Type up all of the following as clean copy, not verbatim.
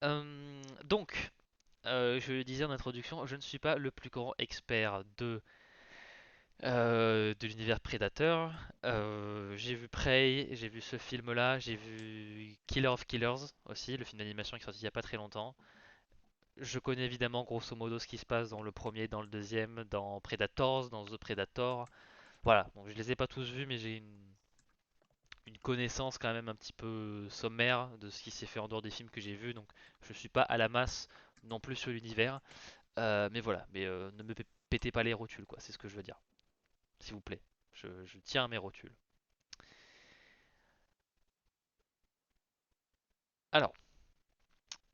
Donc, je le disais en introduction, je ne suis pas le plus grand expert de l'univers Predator. J'ai vu Prey, j'ai vu ce film-là, j'ai vu Killer of Killers aussi, le film d'animation qui est sorti il n'y a pas très longtemps. Je connais évidemment grosso modo ce qui se passe dans le premier, dans le deuxième, dans Predators, dans The Predator. Voilà, donc je les ai pas tous vus, mais j'ai une connaissance quand même un petit peu sommaire de ce qui s'est fait en dehors des films que j'ai vus, donc je suis pas à la masse non plus sur l'univers. Mais voilà, mais ne me pétez pas les rotules, quoi, c'est ce que je veux dire. S'il vous plaît. Je tiens à mes rotules. Alors,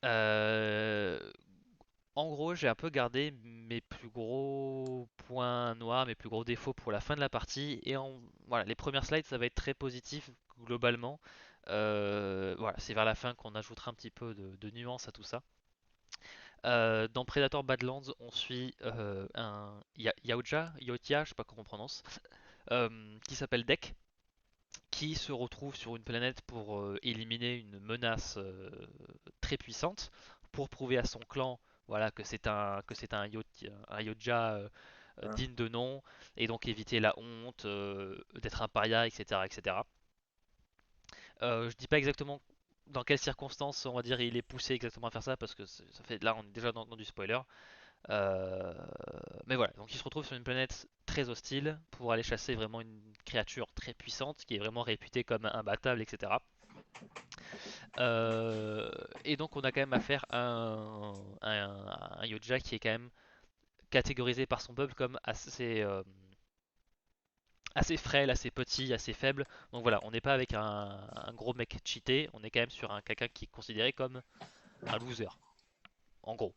euh, en gros, j'ai un peu gardé mes plus gros points noirs, mes plus gros défauts pour la fin de la partie. Voilà, les premières slides, ça va être très positif globalement. Voilà, c'est vers la fin qu'on ajoutera un petit peu de nuance à tout ça. Dans Predator Badlands, on suit un Yautja, je sais pas comment on prononce, qui s'appelle Deck, qui se retrouve sur une planète pour éliminer une menace très puissante, pour prouver à son clan, voilà, que c'est un Yodja digne de nom, et donc éviter la honte d'être un paria, etc., etc. Je dis pas exactement dans quelles circonstances, on va dire, il est poussé exactement à faire ça, parce que ça fait là, on est déjà dans du spoiler. Euh, mais voilà, donc il se retrouve sur une planète très hostile pour aller chasser vraiment une créature très puissante qui est vraiment réputée comme imbattable, etc. Euh, et donc on a quand même affaire à un Yoja qui est quand même catégorisé par son peuple comme assez frêle, assez petit, assez faible. Donc voilà, on n'est pas avec un gros mec cheaté, on est quand même sur quelqu'un qui est considéré comme un loser, en gros,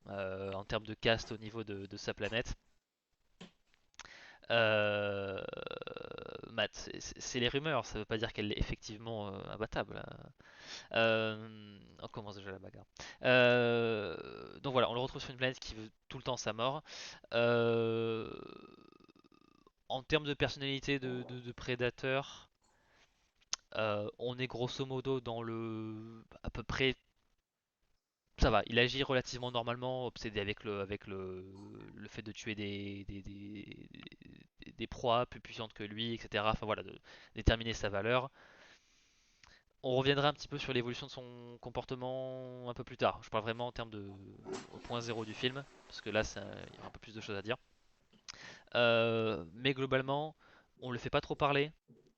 en termes de caste au niveau de sa planète. Euh, Matt, c'est les rumeurs, ça veut pas dire qu'elle est effectivement imbattable, hein. On commence déjà la bagarre. Donc voilà, on le retrouve sur une planète qui veut tout le temps sa mort. Euh, En termes de personnalité de prédateur, on est grosso modo dans le à peu près. Ça va, il agit relativement normalement, obsédé avec le fait de tuer des proies plus puissantes que lui, etc. Enfin voilà, de déterminer sa valeur. On reviendra un petit peu sur l'évolution de son comportement un peu plus tard. Je parle vraiment en termes de au point zéro du film, parce que là, il y a un peu plus de choses à dire. Mais globalement, on le fait pas trop parler.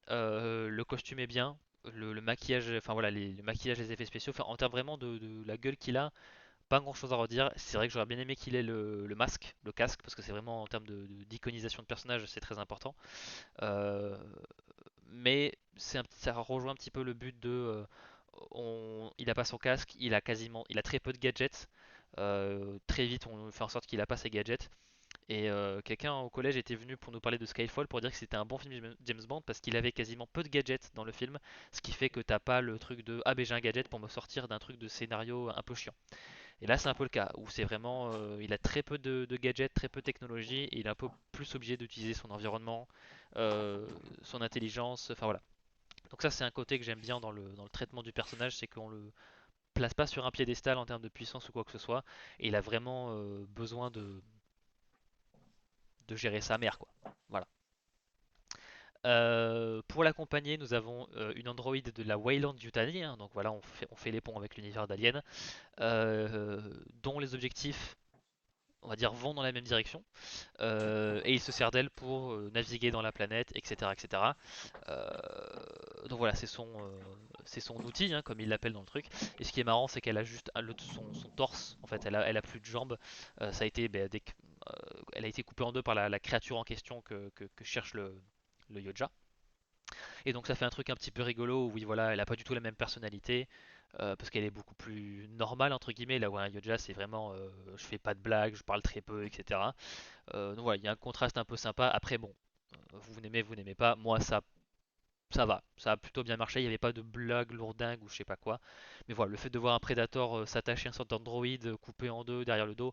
Le costume est bien. Le maquillage, enfin voilà, le maquillage, les effets spéciaux, enfin, en termes vraiment de la gueule qu'il a, pas grand chose à redire. C'est vrai que j'aurais bien aimé qu'il ait le masque, le casque, parce que c'est vraiment en termes d'iconisation de personnage, c'est très important. Euh, mais ça rejoint un petit peu le but il a pas son casque, il a très peu de gadgets. Très vite, on fait en sorte qu'il a pas ses gadgets. Et quelqu'un au collège était venu pour nous parler de Skyfall pour dire que c'était un bon film James Bond parce qu'il avait quasiment peu de gadgets dans le film, ce qui fait que t'as pas le truc de ah ben j'ai un gadget pour me sortir d'un truc de scénario un peu chiant. Et là c'est un peu le cas où c'est vraiment il a très peu de gadgets, très peu de technologie et il est un peu plus obligé d'utiliser son environnement, euh, son intelligence, enfin voilà. Donc ça c'est un côté que j'aime bien dans le traitement du personnage, c'est qu'on le place pas sur un piédestal en termes de puissance ou quoi que ce soit, et il a vraiment besoin de gérer sa mère quoi. Voilà. Pour l'accompagner, nous avons une androïde de la Wayland Yutani, hein, donc voilà, on fait les ponts avec l'univers d'Alien, dont les objectifs, on va dire, vont dans la même direction, et il se sert d'elle pour naviguer dans la planète, etc., etc. Euh, donc voilà, c'est son outil, hein, comme il l'appelle dans le truc. Et ce qui est marrant, c'est qu'elle a juste son torse, en fait, elle a plus de jambes. Ça a été, ben, elle a été coupée en deux par la créature en question que cherche le Yoja. Et donc ça fait un truc un petit peu rigolo où oui voilà, elle a pas du tout la même personnalité parce qu'elle est beaucoup plus normale entre guillemets. Là où un Yoja c'est vraiment je fais pas de blagues, je parle très peu, etc. Donc voilà, il y a un contraste un peu sympa. Après bon, vous n'aimez, vous n'aimez pas. Moi ça va, ça a plutôt bien marché. Il n'y avait pas de blagues lourdingues ou je sais pas quoi. Mais voilà, le fait de voir un Predator s'attacher à une sorte d'androïde coupé en deux derrière le dos.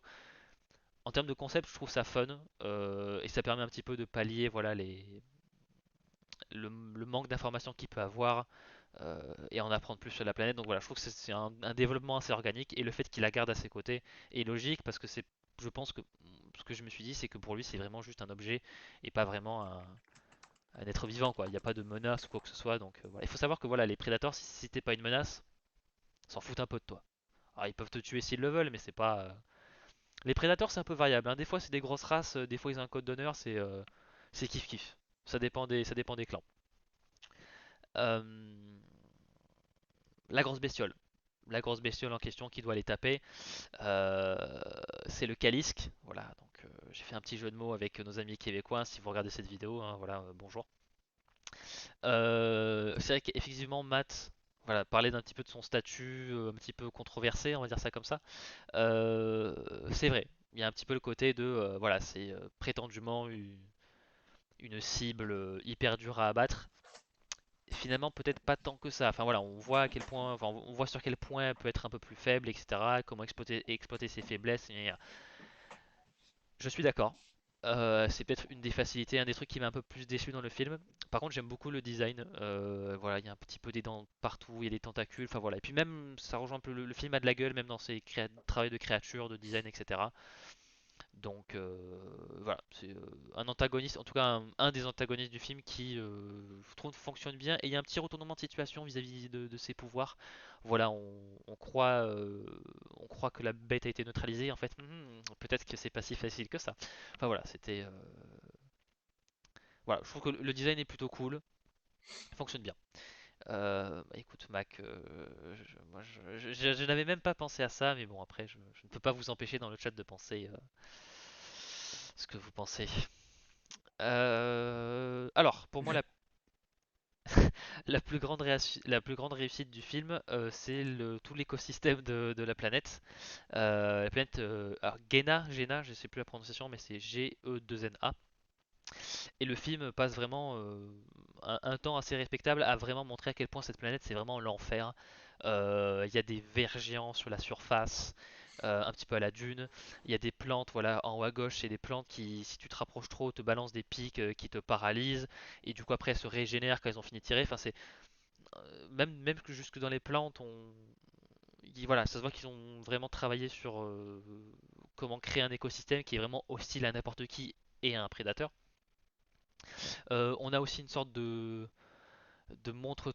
En termes de concept, je trouve ça fun et ça permet un petit peu de pallier voilà le manque d'informations qu'il peut avoir et en apprendre plus sur la planète. Donc voilà, je trouve que c'est un développement assez organique et le fait qu'il la garde à ses côtés est logique parce que je pense que ce que je me suis dit, c'est que pour lui, c'est vraiment juste un objet et pas vraiment un être vivant, quoi. Il n'y a pas de menace ou quoi que ce soit. Donc voilà. Il faut savoir que voilà, les prédateurs, si t'es pas une menace, s'en foutent un peu de toi. Alors, ils peuvent te tuer s'ils le veulent, mais c'est pas. Les prédateurs, c'est un peu variable, hein. Des fois, c'est des grosses races, des fois, ils ont un code d'honneur, c'est kiff kiff. Ça dépend des clans. Euh, la grosse bestiole. La grosse bestiole en question qui doit les taper, euh, c'est le Kalisk. Voilà, donc j'ai fait un petit jeu de mots avec nos amis québécois. Si vous regardez cette vidéo, hein, voilà, bonjour. C'est vrai qu'effectivement, Matt, voilà, parlait d'un petit peu de son statut, un petit peu controversé, on va dire ça comme ça. Euh, c'est vrai, il y a un petit peu le côté de, voilà, c'est prétendument une cible hyper dure à abattre. Finalement, peut-être pas tant que ça. Enfin voilà, on voit à quel point, enfin, on voit sur quel point elle peut être un peu plus faible, etc. Comment exploiter ses faiblesses. Je suis d'accord. C'est peut-être une des facilités, un des trucs qui m'a un peu plus déçu dans le film. Par contre, j'aime beaucoup le design. Voilà, il y a un petit peu des dents partout, il y a des tentacules. Enfin voilà. Et puis même, ça rejoint un peu le film a de la gueule, même dans ses travaux de créature, de design, etc. Donc voilà, c'est un antagoniste, en tout cas un des antagonistes du film qui, je trouve, fonctionne bien. Et il y a un petit retournement de situation vis-à-vis de ses pouvoirs. Voilà, on croit que la bête a été neutralisée. En fait, peut-être que c'est pas si facile que ça. Enfin voilà, voilà, je trouve que le design est plutôt cool, il fonctionne bien. Bah, écoute, Mac, moi, je n'avais même pas pensé à ça, mais bon, après, je ne peux pas vous empêcher dans le chat de penser ce que vous pensez. Alors, pour moi, la plus grande réussite du film, c'est tout l'écosystème de la planète. La planète, alors Gena, je sais plus la prononciation, mais c'est G-E-2-N-A. Et le film passe vraiment un temps assez respectable à vraiment montrer à quel point cette planète c'est vraiment l'enfer. Il y a des vers géants sur la surface, un petit peu à la dune. Il y a des plantes, voilà, en haut à gauche, c'est des plantes qui, si tu te rapproches trop, te balancent des pics qui te paralysent. Et du coup, après, elles se régénèrent quand elles ont fini de tirer. Enfin, c'est même que jusque dans les plantes, voilà, ça se voit qu'ils ont vraiment travaillé sur comment créer un écosystème qui est vraiment hostile à n'importe qui et à un prédateur. On a aussi une sorte de monstre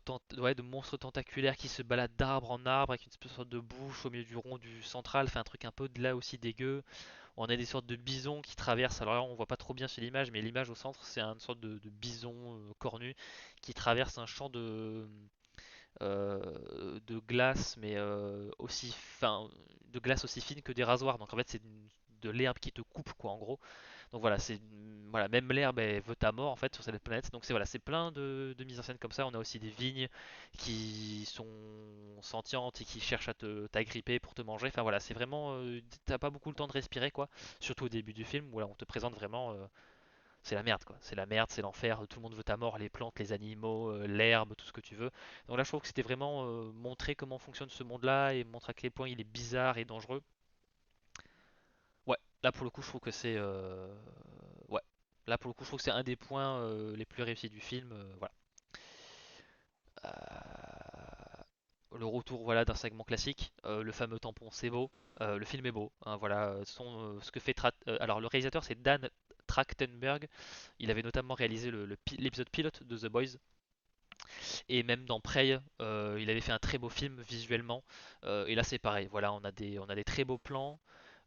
tentaculaire qui se balade d'arbre en arbre avec une sorte de bouche au milieu du rond du central, fait un truc un peu de là aussi dégueu. On a des sortes de bisons qui traversent, alors là on voit pas trop bien sur l'image, mais l'image au centre c'est une sorte de bison cornu qui traverse un champ de glace, mais aussi fin, de glace aussi fine que des rasoirs. Donc en fait c'est de l'herbe qui te coupe quoi en gros. Donc voilà, voilà, même l'herbe elle veut ta mort en fait sur cette planète. Donc c'est voilà, c'est plein de mises en scène comme ça. On a aussi des vignes qui sont sentientes et qui cherchent à t'agripper pour te manger. Enfin voilà, c'est vraiment t'as pas beaucoup le temps de respirer quoi. Surtout au début du film où là on te présente vraiment c'est la merde quoi. C'est la merde, c'est l'enfer. Tout le monde veut ta mort, les plantes, les animaux, l'herbe, tout ce que tu veux. Donc là je trouve que c'était vraiment montrer comment fonctionne ce monde-là et montrer à quel point il est bizarre et dangereux. Ouais, là pour le coup, je trouve que c'est. Ouais, là pour le coup, je trouve que c'est un des points les plus réussis du film. Voilà. Le retour voilà, d'un segment classique, le fameux tampon, c'est beau. Le film est beau, hein, voilà. Ce que fait. Alors, le réalisateur, c'est Dan Trachtenberg. Il avait notamment réalisé l'épisode pilote de The Boys. Et même dans Prey, il avait fait un très beau film visuellement. Et là, c'est pareil. Voilà, on a des très beaux plans.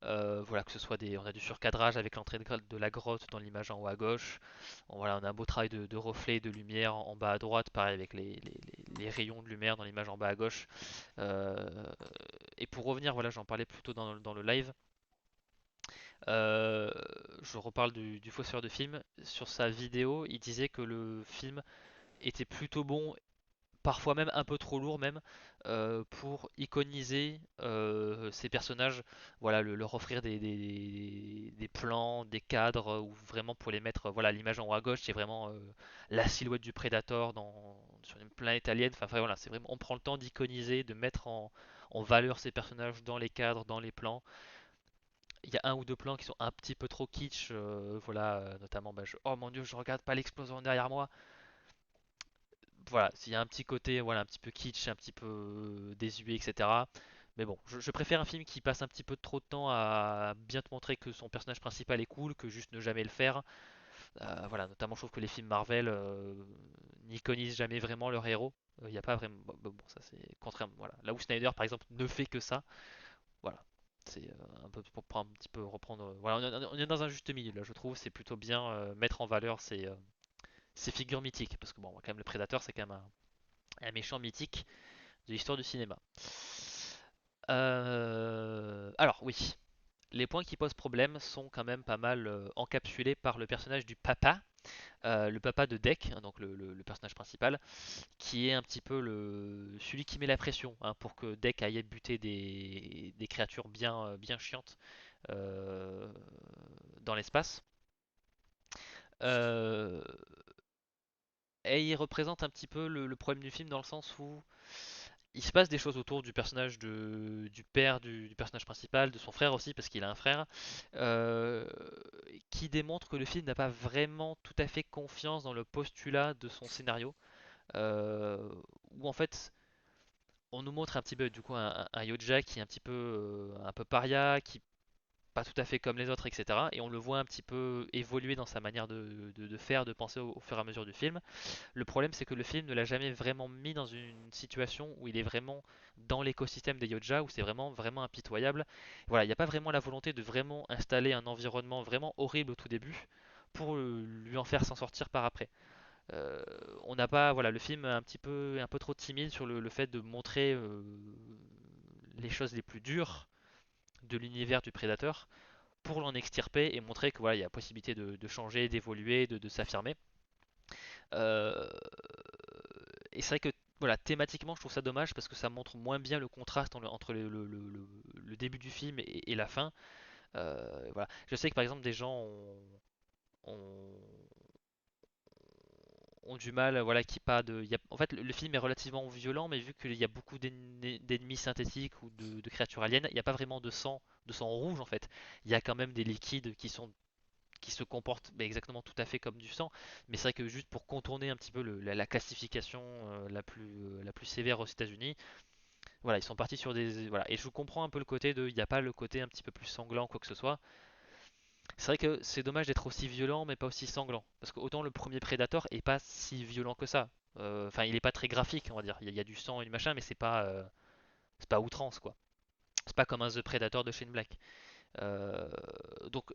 Voilà, que ce soit on a du surcadrage avec l'entrée de la grotte dans l'image en haut à gauche. Voilà, on a un beau travail de reflet et de lumière en bas à droite, pareil avec les rayons de lumière dans l'image en bas à gauche. Euh, et pour revenir, voilà, j'en parlais plutôt dans le live. Euh, je reparle du fausseur de film. Sur sa vidéo, il disait que le film était plutôt bon, parfois même un peu trop lourd même, pour iconiser ces personnages, voilà, leur offrir des plans, des cadres, ou vraiment pour les mettre, voilà, l'image en haut à gauche, c'est vraiment la silhouette du Predator sur une planète alien, enfin voilà, c'est vraiment, on prend le temps d'iconiser, de mettre en valeur ces personnages dans les cadres, dans les plans. Il y a un ou deux plans qui sont un petit peu trop kitsch, voilà, notamment, oh mon dieu, je regarde pas l'explosion derrière moi, voilà, s'il y a un petit côté, voilà, un petit peu kitsch, un petit peu désuet, etc. Mais bon, je préfère un film qui passe un petit peu trop de temps à bien te montrer que son personnage principal est cool, que juste ne jamais le faire. Voilà, notamment je trouve que les films Marvel n'iconisent jamais vraiment leur héros. Il n'y a pas vraiment. Bon, ça c'est contrairement. Voilà. Là où Snyder par exemple ne fait que ça, voilà. C'est un peu pour un petit peu reprendre. Voilà, on est dans un juste milieu là, je trouve. C'est plutôt bien mettre en valeur ces figures mythiques. Parce que bon, quand même, le Prédateur c'est quand même un méchant mythique de l'histoire du cinéma. Alors oui, les points qui posent problème sont quand même pas mal encapsulés par le personnage du papa, le papa de Deck, hein, donc le personnage principal, qui est un petit peu celui qui met la pression hein, pour que Deck aille buter des créatures bien chiantes euh, dans l'espace. Euh, et il représente un petit peu le problème du film dans le sens où il se passe des choses autour du personnage du père du personnage principal, de son frère aussi, parce qu'il a un frère, euh, qui démontre que le film n'a pas vraiment tout à fait confiance dans le postulat de son scénario, euh, où en fait on nous montre un petit peu du coup un Yoja qui est un peu paria, qui pas tout à fait comme les autres, etc. Et on le voit un petit peu évoluer dans sa manière de faire, de penser au fur et à mesure du film. Le problème, c'est que le film ne l'a jamais vraiment mis dans une situation où il est vraiment dans l'écosystème des Yoja, où c'est vraiment impitoyable. Voilà, il n'y a pas vraiment la volonté de vraiment installer un environnement vraiment horrible au tout début pour lui en faire s'en sortir par après. Euh, on n'a pas, voilà, le film est un peu trop timide sur le fait de montrer les choses les plus dures de l'univers du prédateur pour l'en extirper et montrer que voilà, il y a possibilité de changer, d'évoluer, de s'affirmer. Euh, et c'est vrai que voilà, thématiquement, je trouve ça dommage parce que ça montre moins bien le contraste entre le début du film et la fin. Voilà. Je sais que par exemple, des gens ont, ont du mal, voilà, qui pas de. En fait, le film est relativement violent, mais vu qu'il y a beaucoup d'ennemis synthétiques ou de créatures aliens, il n'y a pas vraiment de sang rouge en fait. Il y a quand même des liquides qui se comportent exactement tout à fait comme du sang, mais c'est vrai que juste pour contourner un petit peu la classification la plus sévère aux États-Unis, voilà, ils sont partis sur des. Voilà, et je comprends un peu le côté de. Il n'y a pas le côté un petit peu plus sanglant, quoi que ce soit. C'est vrai que c'est dommage d'être aussi violent, mais pas aussi sanglant. Parce que autant le premier Predator est pas si violent que ça. Enfin, il est pas très graphique, on va dire. Il y a du sang et du machin, mais c'est pas outrance, quoi. C'est pas comme un The Predator de Shane Black. Euh, donc,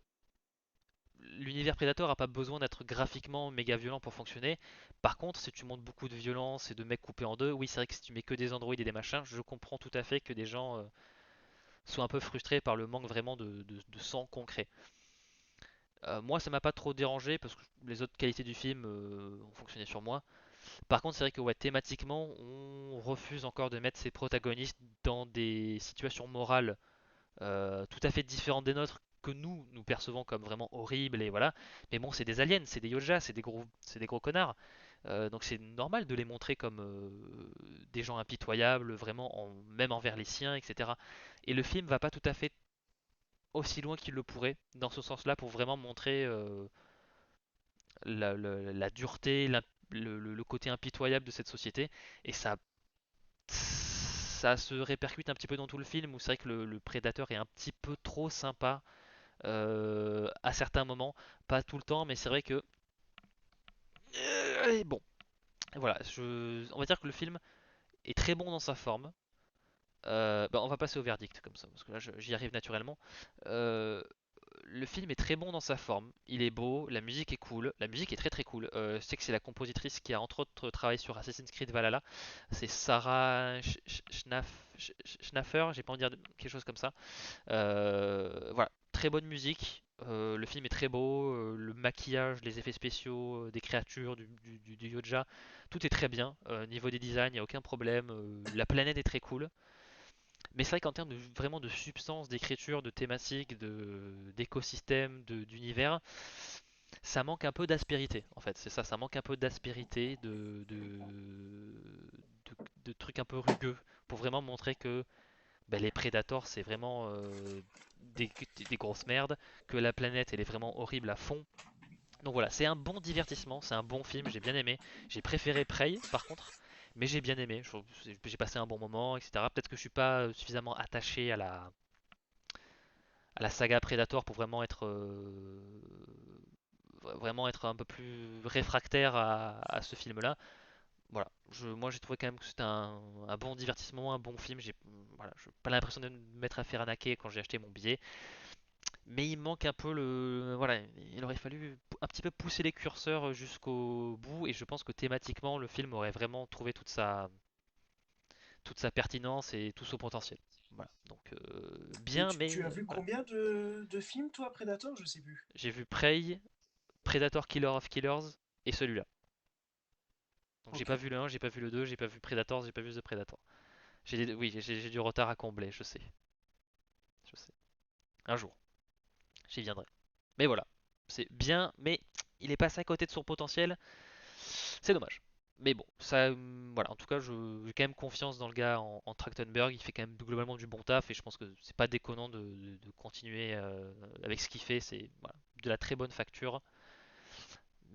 l'univers Predator a pas besoin d'être graphiquement méga violent pour fonctionner. Par contre, si tu montres beaucoup de violence et de mecs coupés en deux, oui, c'est vrai que si tu mets que des androïdes et des machins, je comprends tout à fait que des gens soient un peu frustrés par le manque vraiment de sang concret. Moi, ça m'a pas trop dérangé parce que les autres qualités du film ont fonctionné sur moi. Par contre, c'est vrai que ouais, thématiquement, on refuse encore de mettre ces protagonistes dans des situations morales tout à fait différentes des nôtres que nous percevons comme vraiment horribles et voilà. Mais bon, c'est des aliens, c'est des Yojas, c'est des gros connards. Donc c'est normal de les montrer comme des gens impitoyables, vraiment même envers les siens, etc. Et le film va pas tout à fait aussi loin qu'il le pourrait dans ce sens-là pour vraiment montrer la dureté, le côté impitoyable de cette société. Et ça se répercute un petit peu dans tout le film où c'est vrai que le prédateur est un petit peu trop sympa à certains moments, pas tout le temps, mais c'est vrai que bon, voilà, on va dire que le film est très bon dans sa forme. Bah, on va passer au verdict comme ça, parce que là j'y arrive naturellement. Euh, le film est très bon dans sa forme, il est beau, la musique est cool, la musique est très cool. Je sais que c'est la compositrice qui a entre autres travaillé sur Assassin's Creed Valhalla, c'est Sarah Schnaffer, j'ai pas envie de dire quelque chose comme ça. Voilà, très bonne musique, le film est très beau, le maquillage, les effets spéciaux, des créatures, du Yoja, tout est très bien. Niveau des designs, il n'y a aucun problème, la planète est très cool. Mais c'est vrai qu'en termes vraiment de substance, d'écriture, de thématique, d'écosystème, d'univers, ça manque un peu d'aspérité. En fait, c'est ça, ça manque un peu d'aspérité, de trucs un peu rugueux pour vraiment montrer que ben, les Predators c'est vraiment des grosses merdes, que la planète elle est vraiment horrible à fond Donc voilà, c'est un bon divertissement, c'est un bon film, j'ai bien aimé. J'ai préféré Prey par contre, mais j'ai bien aimé. J'ai passé un bon moment, etc. Peut-être que je suis pas suffisamment attaché à la saga Predator pour vraiment être un peu plus réfractaire à ce film-là. Voilà, moi j'ai trouvé quand même que c'était un bon divertissement, un bon film. Voilà, j'ai pas l'impression de me mettre à faire arnaquer quand j'ai acheté mon billet, mais il manque un peu voilà, il aurait fallu un petit peu pousser les curseurs jusqu'au bout, et je pense que thématiquement le film aurait vraiment trouvé toute sa pertinence et tout son potentiel. Voilà, donc Et bien, tu as mais vu voilà. combien de films, toi, Predator? Je sais plus. J'ai vu Prey, Predator Killer of Killers et celui-là. Donc j'ai Ok. pas vu le 1, j'ai pas vu le 2, j'ai pas vu Predator, j'ai pas vu The Predator. Oui, j'ai du retard à combler, je sais. Je sais. Un jour, j'y viendrai. Mais voilà, c'est bien, mais il est passé à côté de son potentiel. C'est dommage. Mais bon, ça, voilà. En tout cas, j'ai quand même confiance dans le gars en Trachtenberg. Il fait quand même globalement du bon taf et je pense que c'est pas déconnant de continuer avec ce qu'il fait. C'est voilà, de la très bonne facture.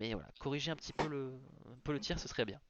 Mais voilà, corriger un peu le tir, ce serait bien.